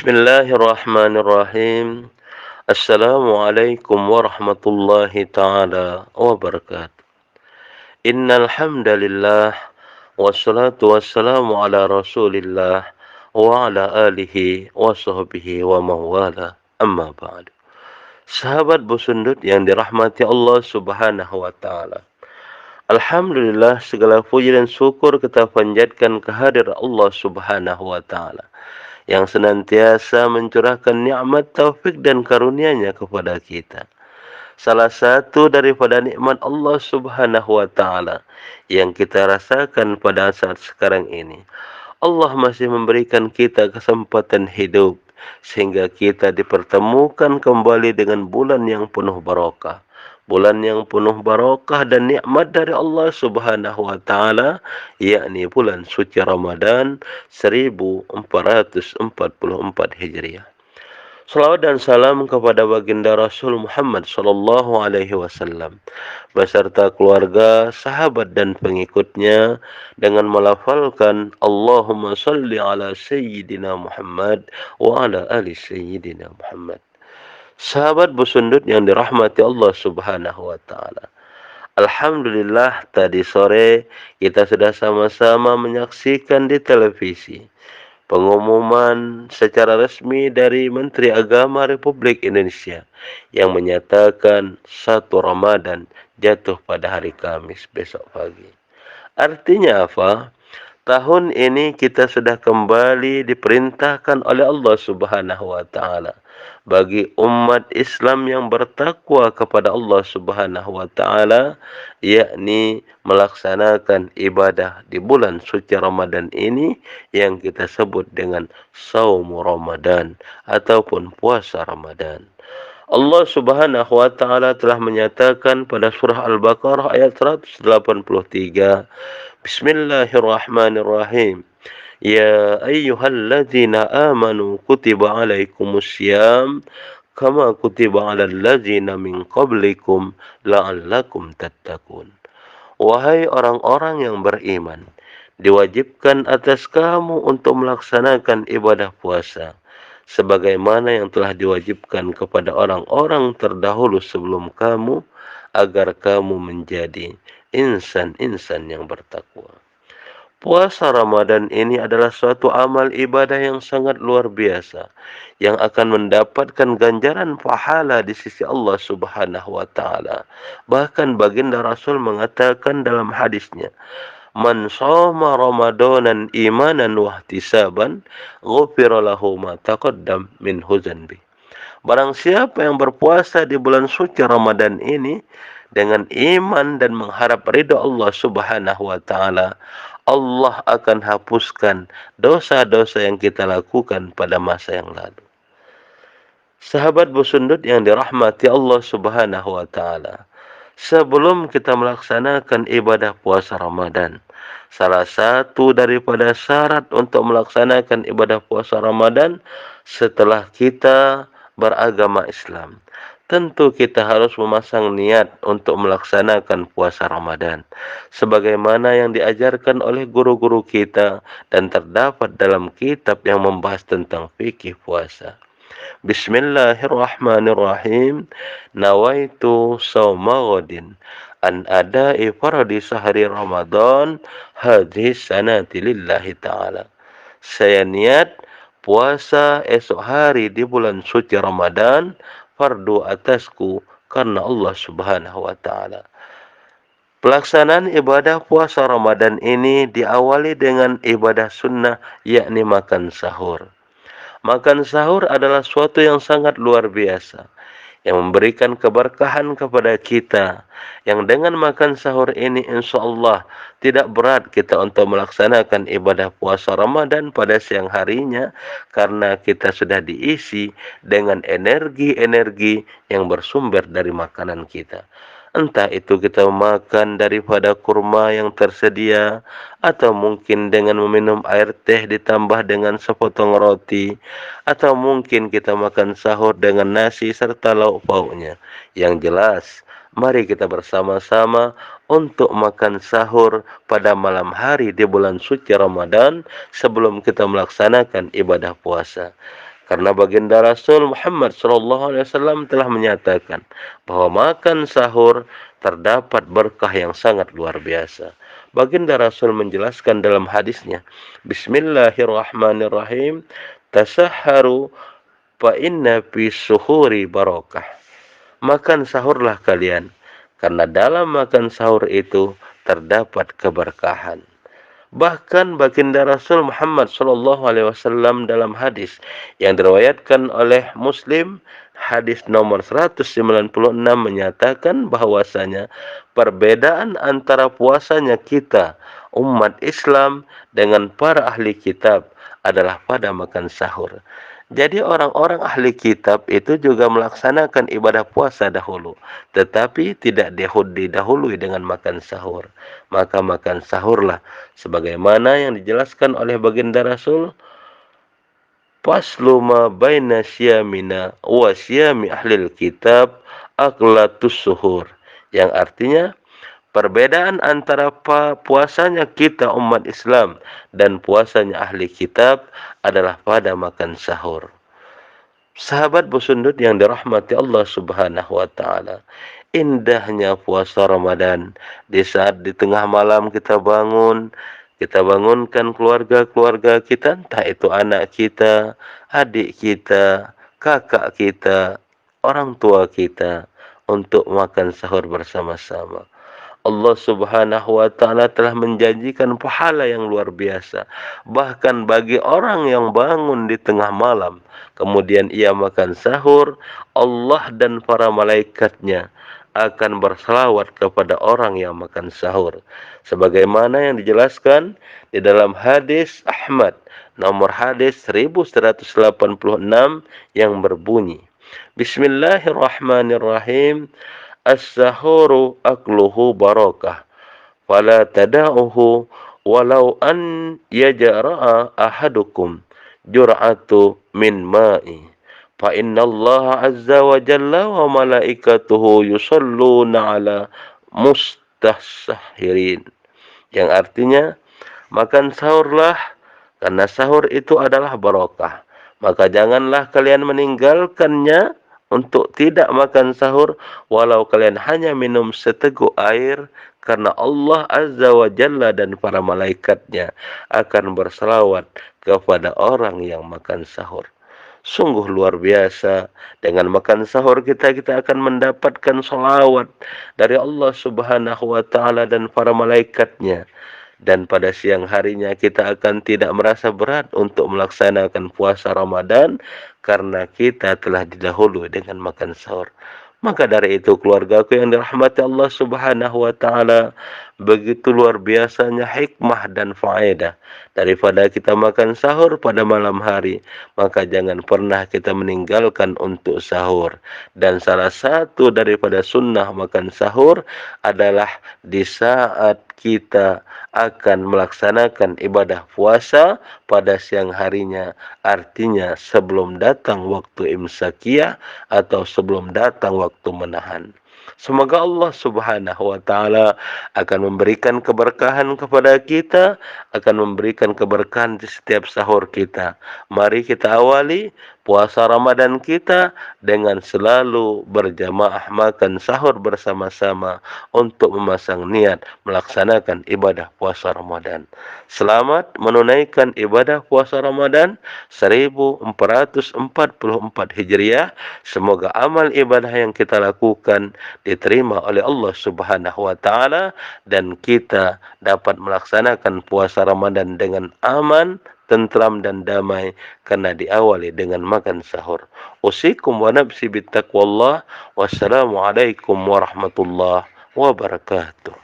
Bismillahirrahmanirrahim. Assalamualaikum warahmatullahi taala wabarakatuh. Innal hamdalillah wassalatu wassalamu ala Rasulillah wa ala alihi wa sahbihi wa mawala. Amma ba'du. Sahabat Busundut yang dirahmati Allah Subhanahu wa taala. Alhamdulillah, segala puji dan syukur kita panjatkan kehadirat Allah Subhanahu wa taala yang senantiasa mencurahkan nikmat taufik dan karunia-Nya kepada kita. Salah satu daripada nikmat Allah Subhanahu wa taala yang kita rasakan pada saat sekarang ini, Allah masih memberikan kita kesempatan hidup sehingga kita dipertemukan kembali dengan bulan yang penuh barakah. Bulan yang penuh barakah dan nikmat dari Allah Subhanahu wa taala, yakni bulan suci Ramadan 1444 Hijriah. Salawat dan salam kepada baginda Rasul Muhammad sallallahu alaihi wasallam beserta keluarga, sahabat dan pengikutnya dengan melafalkan Allahumma salli ala sayyidina Muhammad wa ala ali sayyidina Muhammad. Sahabat Busundut yang dirahmati Allah Subhanahu wa taala. Alhamdulillah, tadi sore kita sudah sama-sama menyaksikan di televisi pengumuman secara resmi dari Menteri Agama Republik Indonesia yang menyatakan 1 Ramadan jatuh pada hari Kamis besok pagi. Artinya apa? Tahun ini kita sudah kembali diperintahkan oleh Allah Subhanahu wa taala bagi umat Islam yang bertakwa kepada Allah Subhanahu wa taala, yakni melaksanakan ibadah di bulan suci Ramadan ini yang kita sebut dengan saum Ramadan ataupun puasa Ramadan. Allah Subhanahu wa taala telah menyatakan pada surah Al-Baqarah ayat 183, Bismillahirrahmanirrahim. Ya ayyuhalladzina amanu kutiba alaikumussyam kama kutiba alal ladzina min qablikum la'allakum tattaqun. Wahai orang-orang yang beriman, diwajibkan atas kamu untuk melaksanakan ibadah puasa sebagaimana yang telah diwajibkan kepada orang-orang terdahulu sebelum kamu agar kamu menjadi insan-insan yang bertakwa. Puasa Ramadan ini adalah suatu amal ibadah yang sangat luar biasa yang akan mendapatkan ganjaran pahala di sisi Allah Subhanahu wa taala. Bahkan baginda Rasul mengatakan dalam hadisnya, "Man shoma Ramadanan imanan wa ihtisaban, ghufira lahu ma taqaddam min dzanbi." Barang siapa yang berpuasa di bulan suci Ramadan ini dengan iman dan mengharap ridha Allah Subhanahu wa taala, Allah akan hapuskan dosa-dosa yang kita lakukan pada masa yang lalu. Sahabat Busundut yang dirahmati Allah Subhanahu wa taala, sebelum kita melaksanakan ibadah puasa Ramadan, salah satu daripada syarat untuk melaksanakan ibadah puasa Ramadan setelah kita beragama Islam, tentu kita harus memasang niat untuk melaksanakan puasa Ramadan sebagaimana yang diajarkan oleh guru-guru kita dan terdapat dalam kitab yang membahas tentang fikih puasa. Bismillahirrahmanirrahim. Nawaitu shauma ghadin an ada'i fardi sahri Ramadan hadhihi sanati lillahi ta'ala. Saya niat puasa esok hari di bulan suci Ramadan fardu atasku karena Allah Subhanahu wa taala. Pelaksanaan ibadah puasa Ramadan ini diawali dengan ibadah sunnah, yakni makan sahur. Makan sahur adalah suatu yang sangat luar biasa yang memberikan keberkahan kepada kita, yang dengan makan sahur ini insyaAllah tidak berat kita untuk melaksanakan ibadah puasa Ramadan pada siang harinya karena kita sudah diisi dengan energi-energi yang bersumber dari makanan kita. Entah itu kita makan daripada kurma yang tersedia, atau mungkin dengan meminum air teh ditambah dengan sepotong roti, atau mungkin kita makan sahur dengan nasi serta lauk pauknya. Yang jelas, mari kita bersama-sama untuk makan sahur pada malam hari di bulan suci Ramadan sebelum kita melaksanakan ibadah puasa. Karena baginda Rasul Muhammad SAW telah menyatakan bahwa makan sahur terdapat berkah yang sangat luar biasa. Baginda Rasul menjelaskan dalam hadisnya, Bismillahirrahmanirrahim, tasahharu fa inna fi suhuri barakah. Makan sahurlah kalian, karena dalam makan sahur itu terdapat keberkahan. Bahkan baginda Rasul Muhammad SAW dalam hadis yang diriwayatkan oleh Muslim, hadis nomor 196 menyatakan bahwasanya perbedaan antara puasanya kita umat Islam dengan para ahli kitab adalah pada makan sahur. Jadi orang-orang ahli kitab itu juga melaksanakan ibadah puasa dahulu, tetapi tidak didahului dengan makan sahur. Maka makan sahurlah sebagaimana yang dijelaskan oleh baginda Rasul, faslu ma baina syamina wa syami ahlil kitab aqlatus suhur, yang artinya perbedaan antara puasanya kita umat Islam dan puasanya ahli kitab adalah pada makan sahur. Sahabat Busundut yang dirahmati Allah Subhanahu wa taala, indahnya puasa Ramadan di saat di tengah malam kita bangunkan keluarga-keluarga kita, entah itu anak kita, adik kita, kakak kita, orang tua kita, untuk makan sahur bersama-sama. Allah Subhanahu wa taala telah menjanjikan pahala yang luar biasa. Bahkan bagi orang yang bangun di tengah malam, kemudian ia makan sahur, Allah dan para malaikatnya akan berselawat kepada orang yang makan sahur. Sebagaimana yang dijelaskan di dalam hadis Ahmad, nomor hadis 1186 yang berbunyi, Bismillahirrahmanirrahim. As-sahuru akluhu barakah, fala tada'uhu walau an yajra'a ahadukum jur'atu min ma'i. Fa innallaha azza wa jalla wa malaikatuhu yusalluna ala mustashirin. Yang artinya, makan sahurlah, karena sahur itu adalah barakah. Maka janganlah kalian meninggalkannya untuk tidak makan sahur, walau kalian hanya minum seteguk air, karena Allah Azza wa Jalla dan para malaikatnya akan berselawat kepada orang yang makan sahur. Sungguh luar biasa, dengan makan sahur kita akan mendapatkan salawat dari Allah Subhanahu wa taala dan para malaikatnya. Dan pada siang harinya kita akan tidak merasa berat untuk melaksanakan puasa Ramadan karena kita telah didahului dengan makan sahur. Maka dari itu keluargaku yang dirahmati Allah Subhanahu wa taala, begitu luar biasanya hikmah dan faedah daripada kita makan sahur pada malam hari. Maka jangan pernah kita meninggalkan untuk sahur. Dan salah satu daripada sunnah makan sahur adalah di saat kita akan melaksanakan ibadah puasa pada siang harinya, artinya sebelum datang waktu imsakiyah atau sebelum datang waktu menahan. Semoga Allah Subhanahu wa taala akan memberikan keberkahan kepada kita, akan memberikan keberkahan di setiap sahur kita. Mari kita awali puasa Ramadan kita dengan selalu berjamaah makan sahur bersama-sama untuk memasang niat melaksanakan ibadah puasa Ramadan. Selamat menunaikan ibadah puasa Ramadan 1444 Hijriah. Semoga amal ibadah yang kita lakukan diterima oleh Allah Subhanahu wa taala dan kita dapat melaksanakan puasa Ramadan dengan aman, tentram dan damai karena diawali dengan makan sahur. Usikum wa nafsi bittaqwallah. Wassalamualaikum warahmatullahi wabarakatuh.